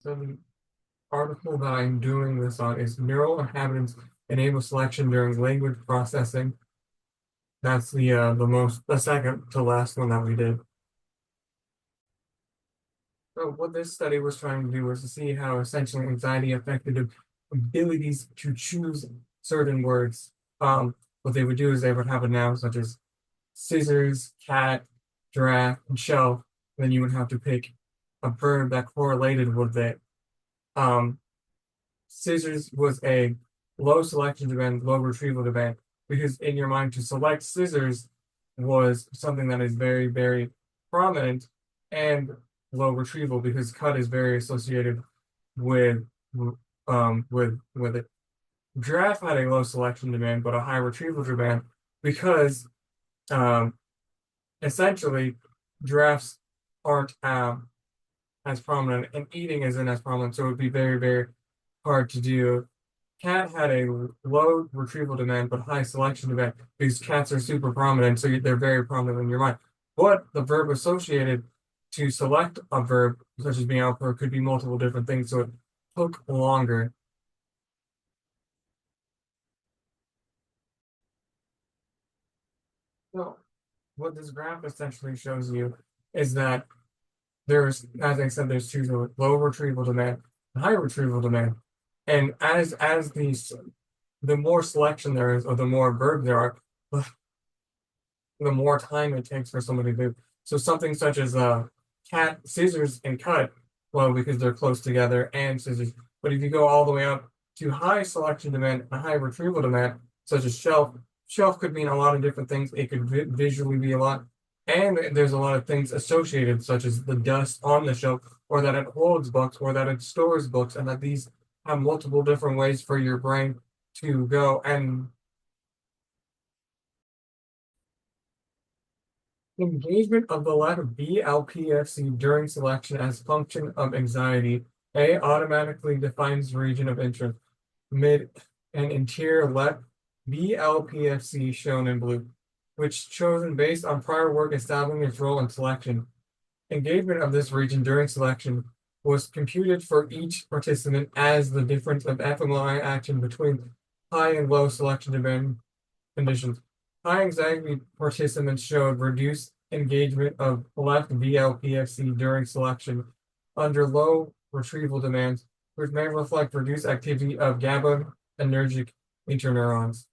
So the article that I'm doing this on is neural inhabitants enable selection during language processing. That's the second to last one that we did. So what this study was trying to do was to see how essentially anxiety affected the abilities to choose certain words. What they would do is they would have a noun such as scissors, cat, giraffe, and shelf. Then you would have to pick a verb that correlated with it. Um, Scissors was a low selection demand, low retrieval demand, because in your mind to select scissors was something that is very, very prominent, and low retrieval because cut is very associated with with it. Giraffe had a low selection demand but a high retrieval demand because um essentially giraffes aren't as prominent and eating isn't as prominent, so it would be very, very hard to do. Cat had a low retrieval demand but high selection demand because cats are super prominent, so they're very prominent in your mind. But the verb associated to select a verb, such as being output, could be multiple different things, so it took longer. So, what this graph essentially shows you is that there's, as I said, there's two: low retrieval demand and high retrieval demand. And as the more selection there is, or the more verb there are, the more time it takes for somebody to do. So something such as cat, scissors, and cut, well, because they're close together, and scissors. But if you go all the way up to high selection demand and high retrieval demand, such as shelf, shelf could mean a lot of different things. It could visually be a lot. And there's a lot of things associated, such as the dust on the shelf, or that it holds books, or that it stores books, and that these have multiple different ways for your brain to go. And engagement of the letter BLPFC during selection as function of anxiety. A automatically defines region of interest. Mid and interior left BLPFC shown in blue, which chosen based on prior work establishing its role in selection. Engagement of this region during selection was computed for each participant as the difference of FMLI action between high and low selection demand conditions. High anxiety participants showed reduced engagement of left VLPFC during selection under low retrieval demands, which may reflect reduced activity of GABAergic interneurons.